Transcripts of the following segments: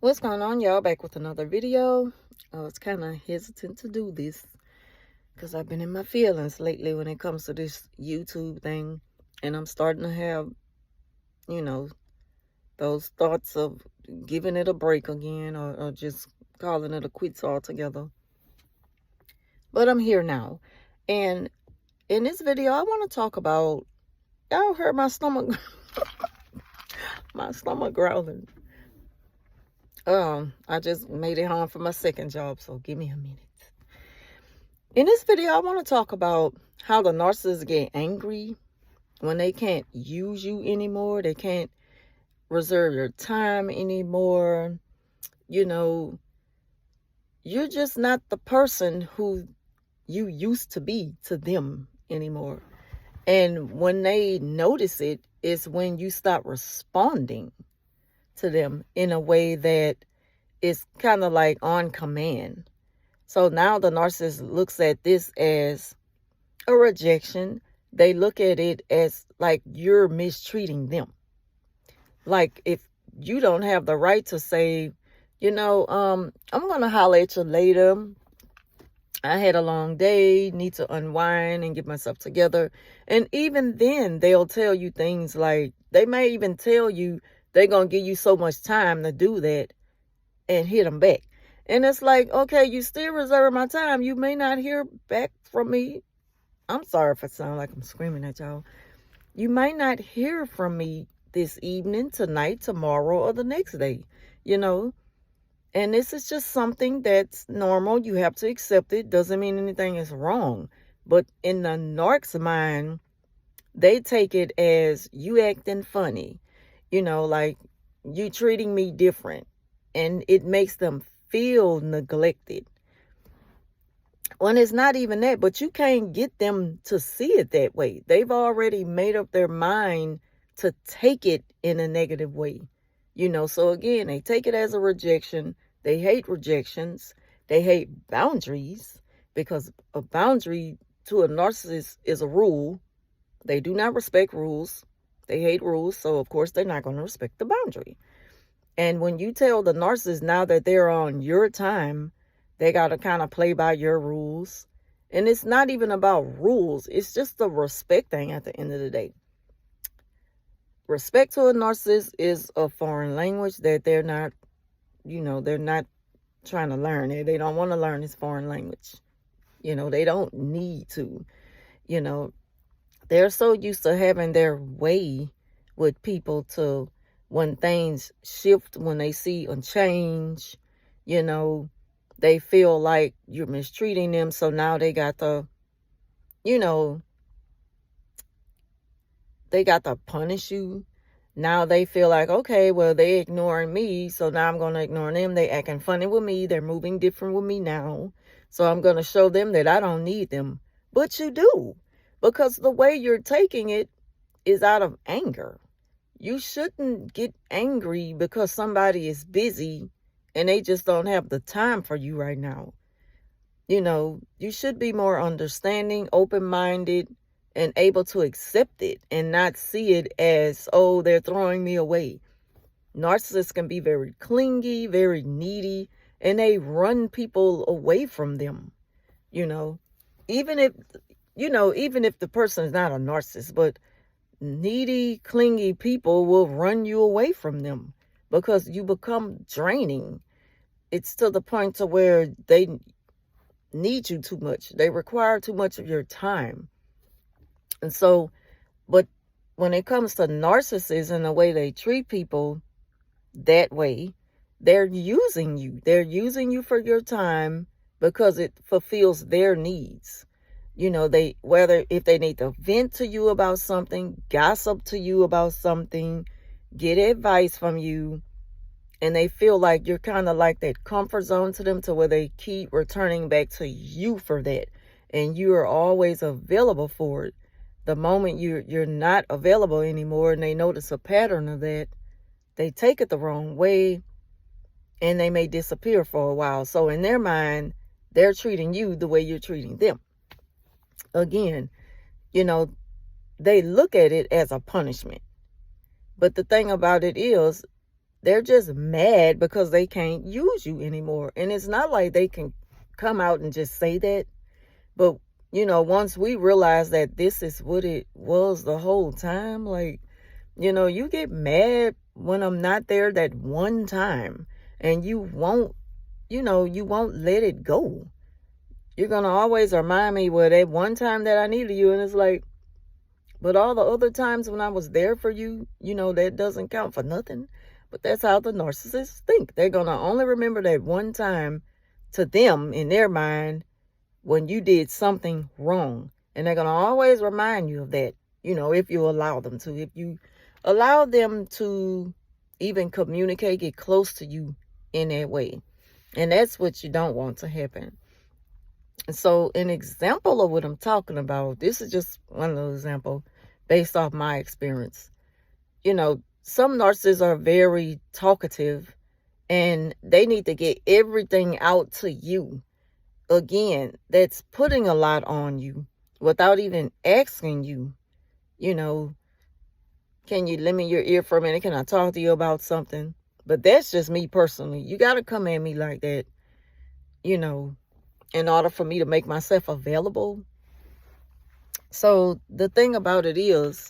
What's going on, y'all? Back with another video. I was kind of hesitant to do this because I've been in my feelings lately when it comes to this YouTube thing, and I'm starting to have, you know, those thoughts of giving it a break again, or just calling it a quits altogether. But I'm here now, and in this video I want to talk about, y'all heard my stomach my stomach growling. I just made it home from my second job, so give me a minute. In this video, I want to talk about how the narcissists get angry when they can't use you anymore. They can't reserve your time anymore. You know, you're just not the person who you used to be to them anymore. And when they notice it, is when you stop responding to them in a way that is kind of like on command. So now the narcissist looks at this as a rejection. They look at it as like you're mistreating them. Like if you don't have the right to say, I'm going to holler at you later. I had a long day, need to unwind and get myself together. And even then, they'll tell you things like, they may even tell you they're going to give you so much time to do that and hit them back. And it's like, okay, you still reserve my time. You may not hear back from me. I'm sorry if I sound like I'm screaming at y'all. You might not hear from me this evening, tonight, tomorrow, or the next day, And this is just something that's normal. You have to accept it. Doesn't mean anything is wrong. But in the narc's mind, they take it as you acting funny, like you treating me different. And it makes them feel neglected. When it's not even that, but you can't get them to see it that way. They've already made up their mind to take it in a negative way. So again, they take it as a rejection. They hate rejections. They hate boundaries, because a boundary to a narcissist is a rule. They do not respect rules. They hate rules. So of course they're not going to respect the boundary. And when you tell the narcissist now that they're on your time, they got to kind of play by your rules. And it's not even about rules. It's just a respect thing at the end of the day. Respect to a narcissist is a foreign language that they're not, they're not trying to learn. They don't want to learn this foreign language. They don't need to. They're so used to having their way with people to when things shift, when they see a change, they feel like you're mistreating them. So now they got to, they got to punish you. Now they feel like, okay, well, they ignoring me, so now I'm going to ignore them. They acting funny with me. They're moving different with me now. So I'm going to show them that I don't need them. But you do, because the way you're taking it is out of anger. You shouldn't get angry because somebody is busy and they just don't have the time for you right now. You should be more understanding, open-minded, and able to accept it and not see it as, oh, they're throwing me away. Narcissists can be very clingy, very needy, and they run people away from them. Even if the person is not a narcissist, but needy, clingy people will run you away from them because you become draining. It's to the point to where they need you too much. They require too much of your time. And so, but when it comes to narcissists and the way they treat people that way, they're using you. They're using you for your time because it fulfills their needs. Whether if they need to vent to you about something, gossip to you about something, get advice from you, and they feel like you're kind of like that comfort zone to them, to where they keep returning back to you for that. And you are always available for it. The moment you're not available anymore and they notice a pattern of that, they take it the wrong way and they may disappear for a while. So in their mind, they're treating you the way you're treating them. Again, they look at it as a punishment. But the thing about it is, they're just mad because they can't use you anymore. And it's not like they can come out and just say that. But, once we realize that this is what it was the whole time, like, you get mad when I'm not there that one time, and you won't let it go. You're going to always remind me, well, that one time that I needed you. And it's like, but all the other times when I was there for you, that doesn't count for nothing. But that's how the narcissists think. They're going to only remember that one time to them in their mind when you did something wrong. And they're going to always remind you of that, if you allow them to. If you allow them to even communicate, get close to you in that way. And that's what you don't want to happen. And so an example of what I'm talking about, this is just one of those examples based off my experience. Some narcissists are very talkative and they need to get everything out to you. Again, that's putting a lot on you without even asking you, can you lend me your ear for a minute? Can I talk to you about something? But that's just me personally. You got to come at me like that, in order for me to make myself available. So the thing about it is,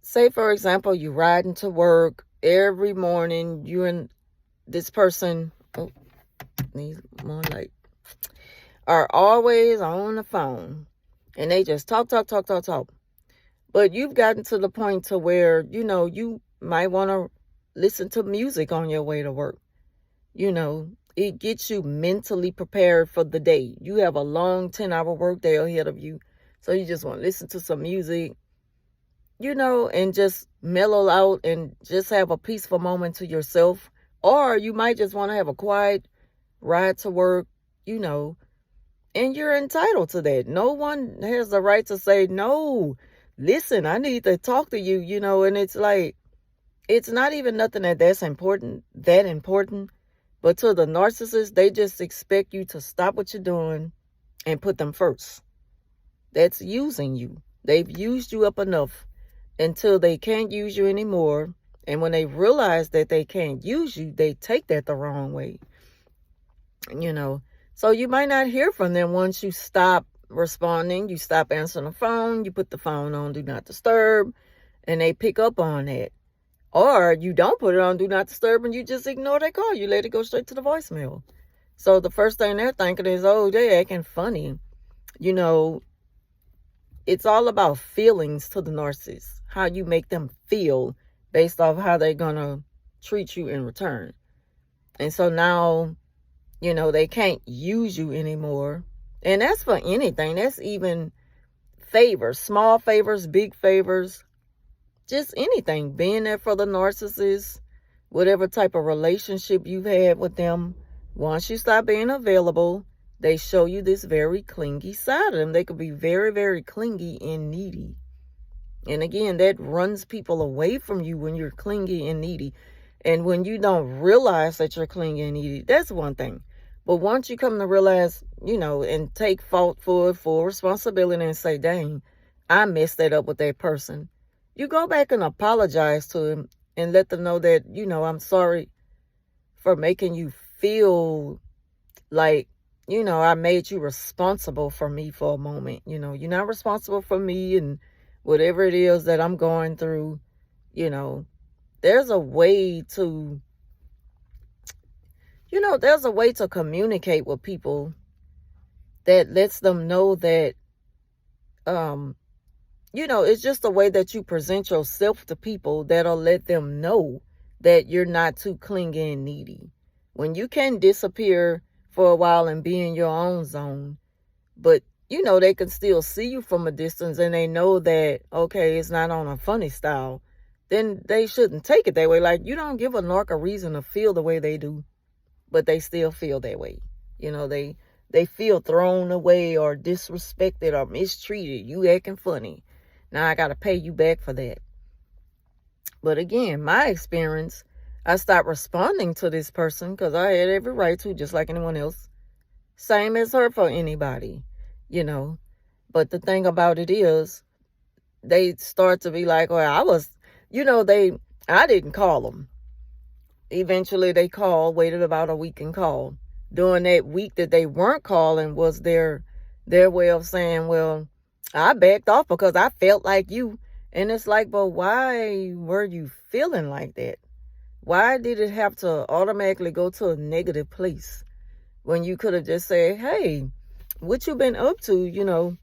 say, for example, you riding to work every morning, you and this person, needs more light, are always on the phone, and they just talk. But you've gotten to the point to where, you might want to listen to music on your way to work. It gets you mentally prepared for the day. You have a long 10-hour workday ahead of you. So you just want to listen to some music, and just mellow out and just have a peaceful moment to yourself. Or you might just want to have a quiet ride to work, and you're entitled to that. No one has the right to say, no, listen, I need to talk to you, and it's like, it's not even nothing that's important. But to the narcissist, they just expect you to stop what you're doing and put them first. That's using you. They've used you up enough until they can't use you anymore. And when they realize that they can't use you, they take that the wrong way. So you might not hear from them once you stop responding. You stop answering the phone. You put the phone on Do Not Disturb, and they pick up on that. Or you don't put it on Do Not Disturb and you just ignore their call. You let it go straight to the voicemail. So the first thing they're thinking is, oh, they're acting funny. It's all about feelings to the narcissist. How you make them feel based off how they're going to treat you in return. And so now, they can't use you anymore. And that's for anything. That's even favors, small favors, big favors. Just anything, being there for the narcissist, whatever type of relationship you've had with them. Once you stop being available, they show you this very clingy side of them. They could be very, very clingy and needy. And again, that runs people away from you when you're clingy and needy. And when you don't realize that you're clingy and needy, that's one thing. But once you come to realize, and take fault for it, full responsibility, and say, dang, I messed that up with that person. You go back and apologize to them and let them know that, I'm sorry for making you feel like, I made you responsible for me for a moment. You're not responsible for me and whatever it is that I'm going through. There's a way to, there's a way to communicate with people that lets them know that, it's just the way that you present yourself to people that'll let them know that you're not too clingy and needy. When you can disappear for a while and be in your own zone, but, they can still see you from a distance and they know that, okay, it's not on a funny style, then they shouldn't take it that way. Like, you don't give a narc a reason to feel the way they do, but they still feel that way. They feel thrown away or disrespected or mistreated. You acting funny. Now I got to pay you back for that. But again, my experience, I stopped responding to this person because I had every right to, just like anyone else. Same as her for anybody, But the thing about it is, they start to be like, well, I didn't call them. Eventually they called, waited about a week and called. During that week that they weren't calling was their way of saying, well, I backed off because I felt like you. And it's like, but why were you feeling like that? Why did it have to automatically go to a negative place when you could have just said, hey, what you been up to?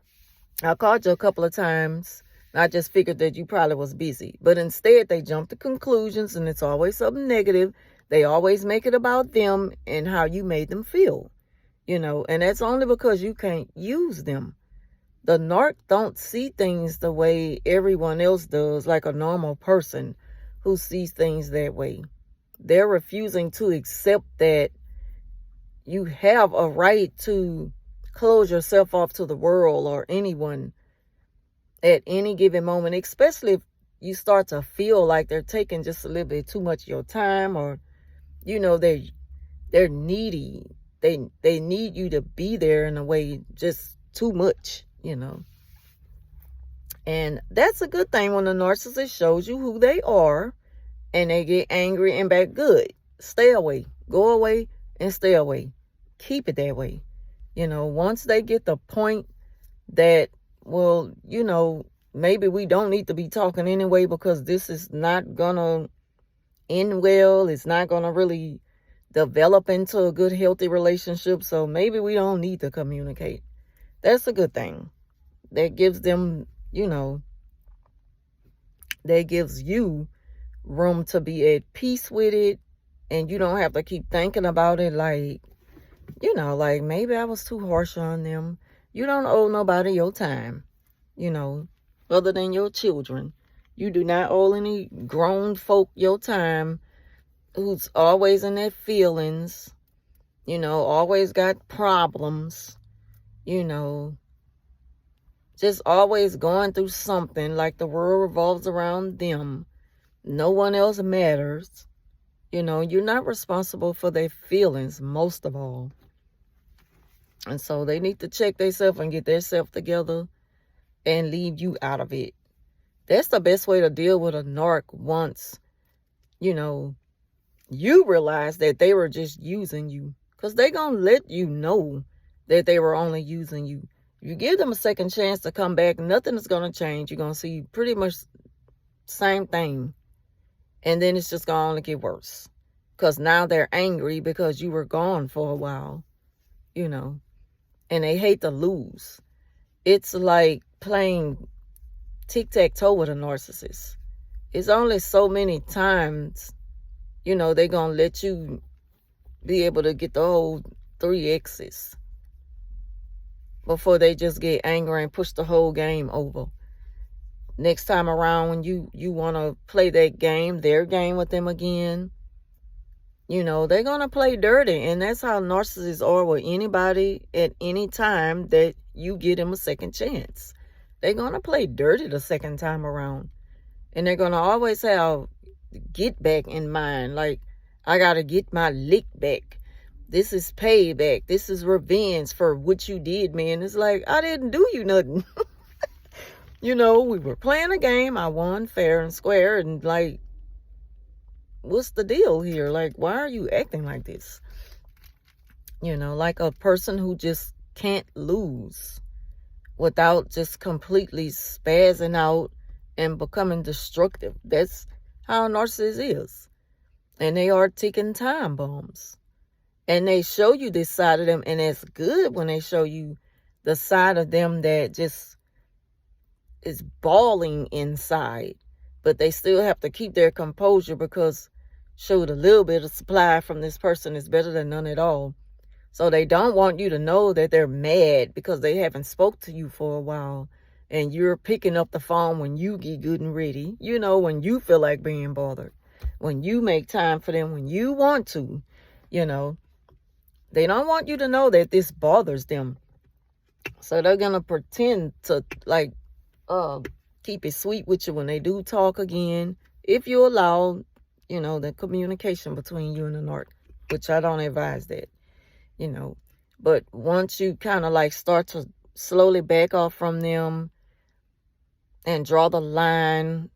I called you a couple of times. I just figured that you probably was busy. But instead, they jump to conclusions, and it's always something negative. They always make it about them and how you made them feel, and that's only because you can't use them. The narc don't see things the way everyone else does, like a normal person who sees things that way. They're refusing to accept that you have a right to close yourself off to the world or anyone at any given moment, especially if you start to feel like they're taking just a little bit too much of your time, or they're needy. They need you to be there in a way just too much, And that's a good thing when the narcissist shows you who they are and they get angry and back. Good. Stay away. Go away and stay away. Keep it that way. Once they get the point that, well, maybe we don't need to be talking anyway because this is not going to end well. It's not going to really develop into a good, healthy relationship. So maybe we don't need to communicate. That's a good thing. That gives them, that gives you room to be at peace with it. And you don't have to keep thinking about it like, like maybe I was too harsh on them. You don't owe nobody your time, other than your children. You do not owe any grown folk your time who's always in their feelings, always got problems, just always going through something like the world revolves around them. No one else matters. You're not responsible for their feelings, most of all. And so they need to check themselves and get themselves together and leave you out of it. That's the best way to deal with a narc once, you realize that they were just using you. Because they're going to let you know that they were only using you. You give them a second chance to come back, nothing is going to change. You're going to see pretty much same thing. And then it's just going to only get worse. Because now they're angry because you were gone for a while, and they hate to lose. It's like playing tic-tac-toe with a narcissist. It's only so many times, they're going to let you be able to get the whole 3 X's before they just get angry and push the whole game over. Next time around, when you want to play that game, their game with them again, they're going to play dirty. And that's how narcissists are with anybody at any time that you give them a second chance. They're going to play dirty the second time around. And they're going to always have get back in mind. Like, I got to get my lick back. This is payback. This is revenge for what you did, man. It's like, I didn't do you nothing. We were playing a game. I won fair and square. And like, what's the deal here? Like, why are you acting like this? Like a person who just can't lose without just completely spazzing out and becoming destructive. That's how a narcissist is. And they are ticking time bombs. And they show you this side of them. And it's good when they show you the side of them that just is bawling inside. But they still have to keep their composure because showed a little bit of supply from this person is better than none at all. So they don't want you to know that they're mad because they haven't spoke to you for a while. And you're picking up the phone when you get good and ready. When you feel like being bothered. When you make time for them, when you want to. They don't want you to know that this bothers them. So they're going to pretend to keep it sweet with you when they do talk again. If you allow, the communication between you and the narc. Which I don't advise that. But once you kind of start to slowly back off from them and draw the line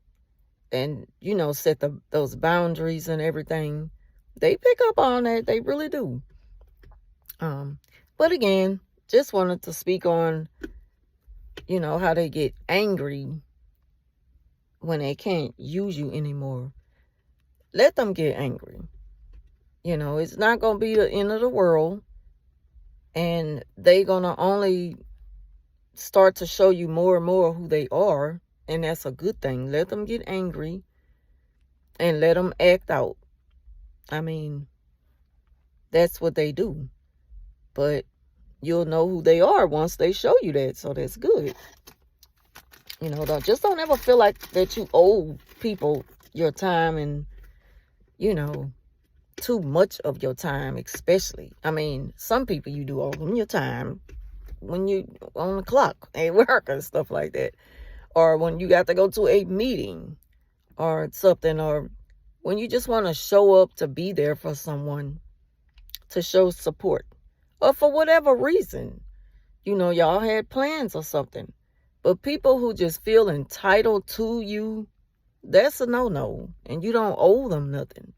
and, set those boundaries and everything, They pick up on that. They really do. But again, just wanted to speak on, how they get angry when they can't use you anymore. Let them get angry. It's not going to be the end of the world. And they going to only start to show you more and more who they are. And that's a good thing. Let them get angry and let them act out. I mean, that's what they do. But you'll know who they are once they show you that. So that's good. Don't ever feel like that you owe people your time and, too much of your time, especially. I mean, some people you do owe them your time when you on the clock at work and stuff like that. Or when you got to go to a meeting or something. Or when you just want to show up to be there for someone, to show support. Or for whatever reason. Y'all had plans or something. But people who just feel entitled to you, that's a no-no. And you don't owe them nothing.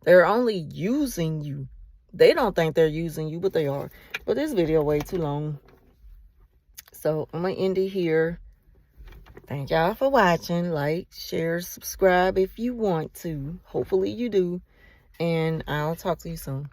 They're only using you. They don't think they're using you, but they are. But this video way too long. So I'm going to end it here. Thank y'all for watching. Like, share, subscribe if you want to. Hopefully you do. And I'll talk to you soon.